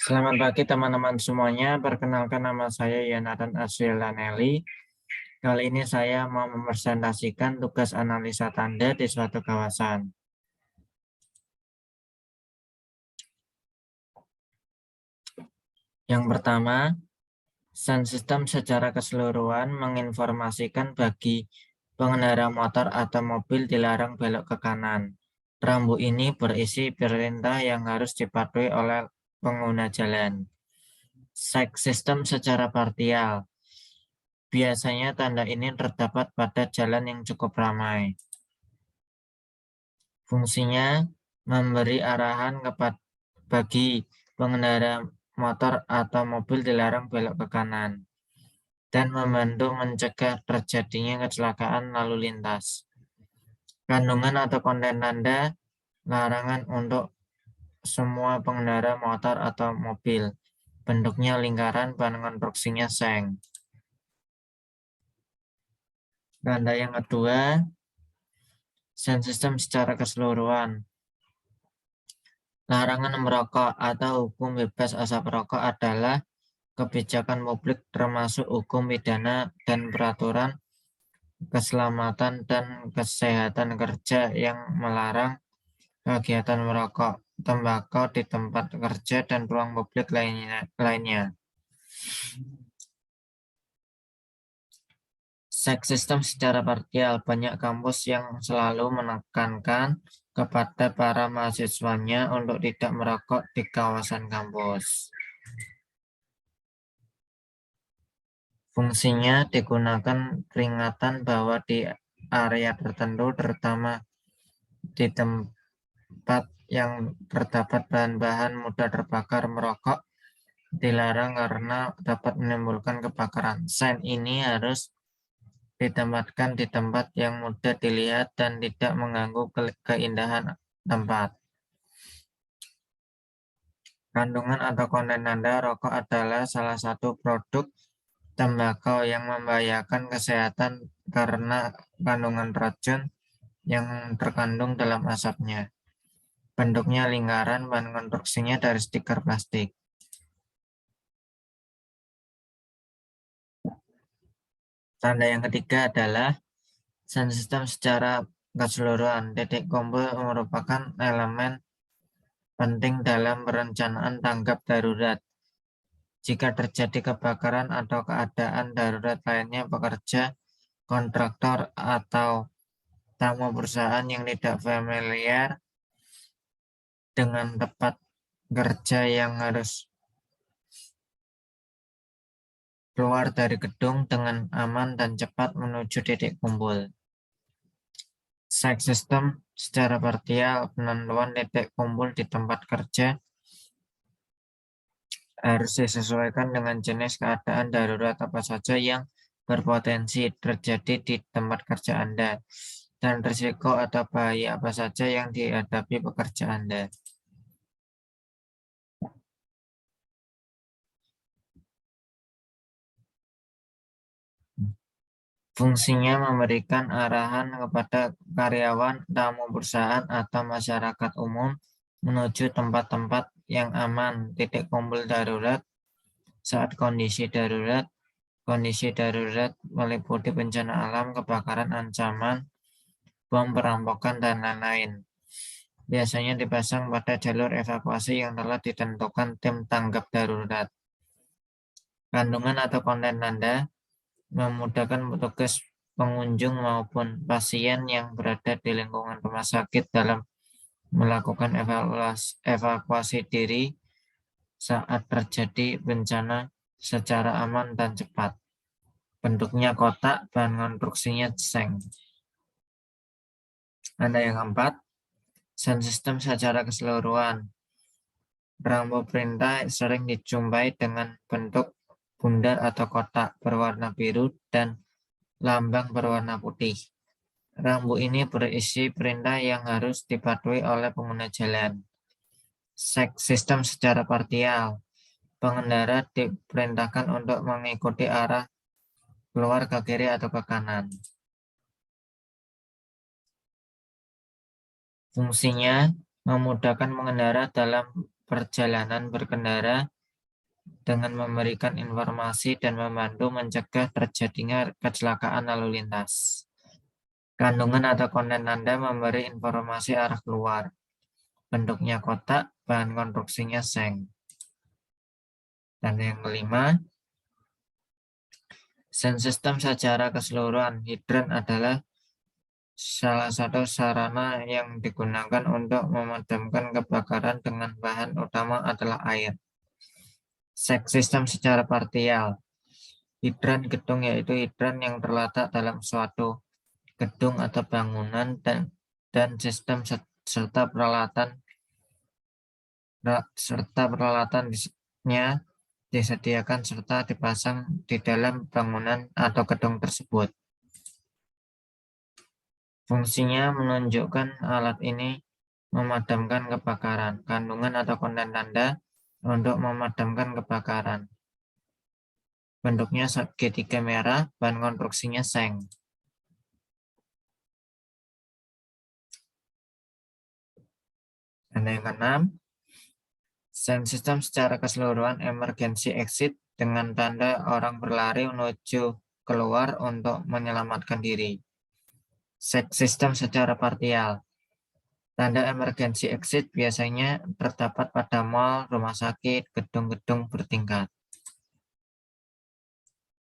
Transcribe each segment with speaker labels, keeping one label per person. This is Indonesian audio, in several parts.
Speaker 1: Selamat pagi teman-teman semuanya. Perkenalkan nama saya Yonatan Aswilaneli. Kali ini saya mau mempresentasikan tugas analisa tanda di suatu kawasan. Yang pertama, sound system secara keseluruhan menginformasikan bagi pengendara motor atau mobil dilarang belok ke kanan. Rambu ini berisi perintah yang harus dipatuhi oleh pengguna jalan. Sight system secara parsial. Biasanya tanda ini terdapat pada jalan yang cukup ramai. Fungsinya memberi arahan bagi pengendara motor atau mobil dilarang belok ke kanan dan membantu mencegah terjadinya kecelakaan lalu lintas. Kandungan atau konten tanda larangan untuk semua pengendara motor atau mobil. Bentuknya lingkaran, bahan konstruksinya seng. Tanda yang kedua, sound system secara keseluruhan. Larangan merokok atau hukum bebas asap rokok adalah kebijakan publik termasuk hukum pidana dan peraturan keselamatan dan kesehatan kerja yang melarang kegiatan merokok, tembakau di tempat kerja dan ruang publik lainnya. Sight system secara parsial. Banyak kampus yang selalu menekankan kepada para mahasiswanya untuk tidak merokok di kawasan kampus. Fungsinya digunakan peringatan bahwa di area tertentu, terutama di tempat yang terdapat bahan-bahan mudah terbakar, merokok dilarang karena dapat menimbulkan kebakaran. Sign ini harus ditempatkan di tempat yang mudah dilihat dan tidak mengganggu keindahan tempat. Kandungan atau konten tanda rokok adalah salah satu produk tembakau yang membahayakan kesehatan karena kandungan racun yang terkandung dalam asapnya. Bentuknya lingkaran, bahan konstruksinya dari stiker plastik. Tanda yang ketiga adalah sound system secara keseluruhan. Titik kumpul merupakan elemen penting dalam perencanaan tanggap darurat. Jika terjadi kebakaran atau keadaan darurat lainnya, pekerja, kontraktor, atau tamu perusahaan yang tidak familiar dengan tempat kerja yang harus keluar dari gedung dengan aman dan cepat menuju titik kumpul. Sight system secara parsial, penentuan titik kumpul di tempat kerja harus disesuaikan dengan jenis keadaan darurat apa saja yang berpotensi terjadi di tempat kerja Anda dan risiko atau bahaya apa saja yang dihadapi pekerja Anda. Fungsinya memberikan arahan kepada karyawan, tamu perusahaan, atau masyarakat umum menuju tempat-tempat yang aman. Titik kumpul darurat saat kondisi darurat. Kondisi darurat meliputi bencana alam, kebakaran, ancaman, bom, perampokan, dan lain-lain. Biasanya dipasang pada jalur evakuasi yang telah ditentukan tim tanggap darurat. Kandungan atau konten tanda memudahkan petugas pengunjung maupun pasien yang berada di lingkungan rumah sakit dalam melakukan evakuasi diri saat terjadi bencana secara aman dan cepat. Bentuknya kotak, bahan konstruksinya seng. Tanda yang keempat, sound system secara keseluruhan. Rambu perintah sering dijumpai dengan bentuk bundar atau kotak berwarna biru dan lambang berwarna putih. Rambu ini berisi perintah yang harus dipatuhi oleh pengguna jalan. Sight system secara parsial. Pengendara diperintahkan untuk mengikuti arah keluar ke kiri atau ke kanan. Fungsinya memudahkan pengendara dalam perjalanan berkendara dengan memberikan informasi dan membantu mencegah terjadinya kecelakaan lalu lintas. Kandungan atau konten tanda memberi informasi arah keluar. Bentuknya kotak, bahan konstruksinya seng. Dan yang kelima, sound system secara keseluruhan. Hidran adalah salah satu sarana yang digunakan untuk memadamkan kebakaran dengan bahan utama adalah air. Sound system secara partial. Hidran gedung yaitu hidran yang terletak dalam suatu gedung atau bangunan dan sistem serta peralatannya disediakan serta dipasang di dalam bangunan atau gedung tersebut. Fungsinya menunjukkan alat ini memadamkan kebakaran. Kandungan atau konten tanda untuk memadamkan kebakaran. Bentuknya segitiga merah, bahan konstruksinya seng. Dan yang keenam, sound system secara keseluruhan emergency exit dengan tanda orang berlari menuju keluar untuk menyelamatkan diri. Sound system secara partial. Tanda emergency exit biasanya terdapat pada mal, rumah sakit, gedung-gedung bertingkat.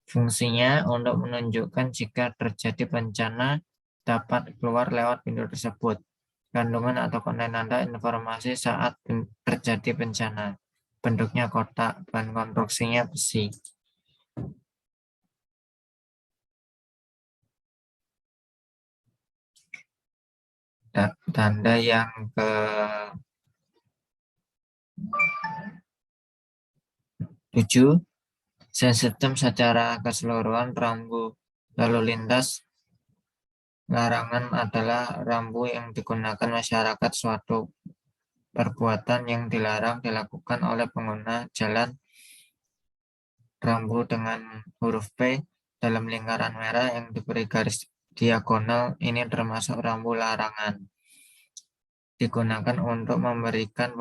Speaker 1: Fungsinya untuk menunjukkan jika terjadi bencana dapat keluar lewat pintu tersebut. Kandungan atau konten tanda informasi saat terjadi bencana. Bentuknya kotak, bahan konstruksinya besi. Tanda yang ke-7, sound system secara keseluruhan rambu lalu lintas. Larangan adalah rambu yang digunakan masyarakat suatu perbuatan yang dilarang dilakukan oleh pengguna jalan. Rambu dengan huruf P dalam lingkaran merah yang diberi garis diagonal ini termasuk rambu larangan. Digunakan untuk memberitahukan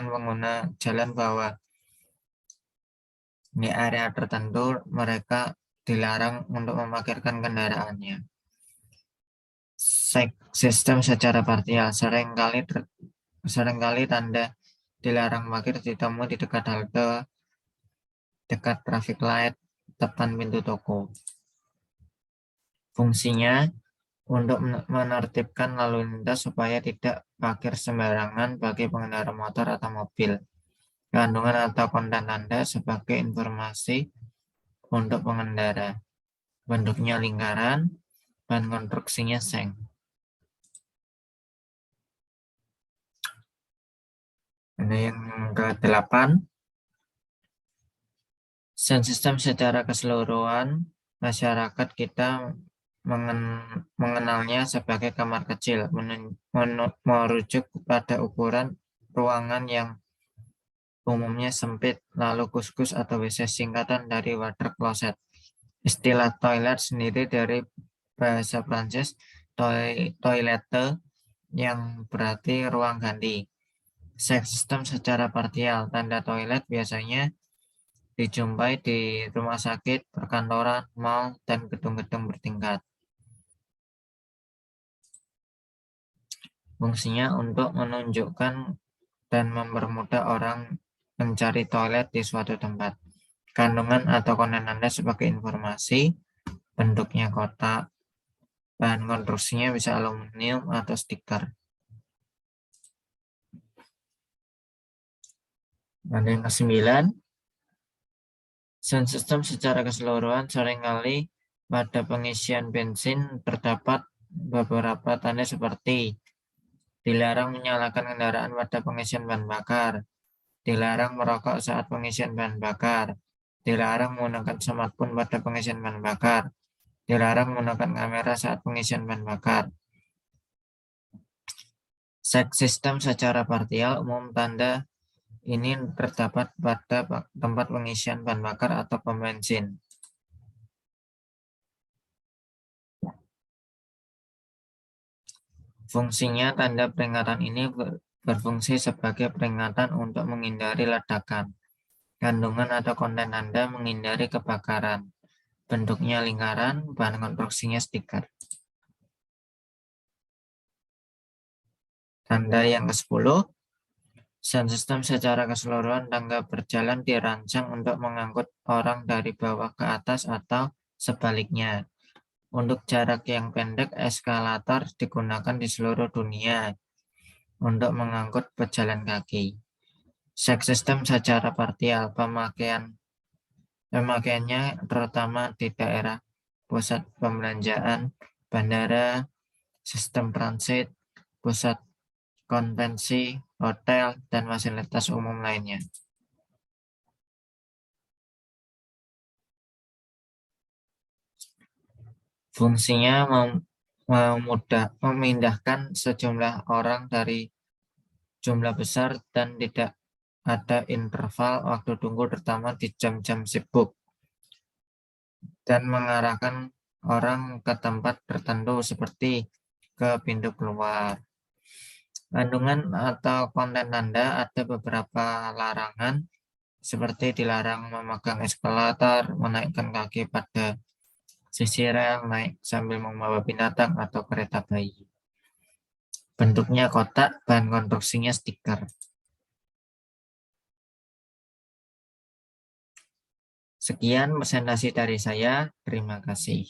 Speaker 1: pengguna jalan bahwa di area tertentu mereka dilarang untuk memarkirkan kendaraannya. Sistem secara partial seringkali tanda dilarang parkir ditemui di dekat halte, dekat traffic light, depan pintu toko. Fungsinya untuk menertibkan lalu lintas supaya tidak parkir sembarangan bagi pengendara motor atau mobil. Kandungan atau konten tanda sebagai informasi untuk pengendara. Bentuknya lingkaran, bahan konstruksinya seng. Ini yang ke-8. Sound system secara keseluruhan, masyarakat kita mengenalnya sebagai kamar kecil, merujuk pada ukuran ruangan yang umumnya sempit, lalu kus-kus atau WC singkatan dari water closet. Istilah toilet sendiri dari bahasa Prancis toilette yang berarti ruang ganti. Sound system secara partial, tanda toilet biasanya dijumpai di rumah sakit, perkantoran, mal, dan gedung-gedung bertingkat. Fungsinya untuk menunjukkan dan mempermudah orang mencari toilet di suatu tempat. Kandungan atau konten tanda sebagai informasi, bentuknya kotak, bahan konstruksinya bisa aluminium atau stiker. Dan yang ke-9, sound system secara keseluruhan seringkali pada pengisian bensin terdapat beberapa tanda seperti dilarang menyalakan kendaraan pada pengisian bahan bakar, dilarang merokok saat pengisian bahan bakar, dilarang menggunakan smartphone pada pengisian bahan bakar, dilarang menggunakan kamera saat pengisian bahan bakar. Sound system secara partial umum tanda ini terdapat pada tempat pengisian bahan bakar atau pom bensin. Fungsinya tanda peringatan ini berfungsi sebagai peringatan untuk menghindari ledakan. Kandungan atau konten Anda menghindari kebakaran. Bentuknya lingkaran, bahan konstruksinya stiker. Tanda yang ke-10, sound system secara keseluruhan tangga berjalan dirancang untuk mengangkut orang dari bawah ke atas atau sebaliknya. Untuk jarak yang pendek, eskalator digunakan di seluruh dunia untuk mengangkut pejalan kaki. Sound system secara parsial, pemakaiannya terutama di daerah pusat pembelanjaan, bandara, sistem transit, pusat konvensi, hotel, dan fasilitas umum lainnya. Fungsinya memindahkan sejumlah orang dari jumlah besar dan tidak ada interval waktu tunggu terutama di jam-jam sibuk, dan mengarahkan orang ke tempat tertentu seperti ke pintu keluar. Kandungan atau konten tanda ada beberapa larangan seperti dilarang memegang eskalator, menaikkan kaki pada sisi rel, naik sambil membawa binatang atau kereta bayi. Bentuknya kotak, bahan konstruksinya stiker. Sekian presentasi dari saya, terima kasih.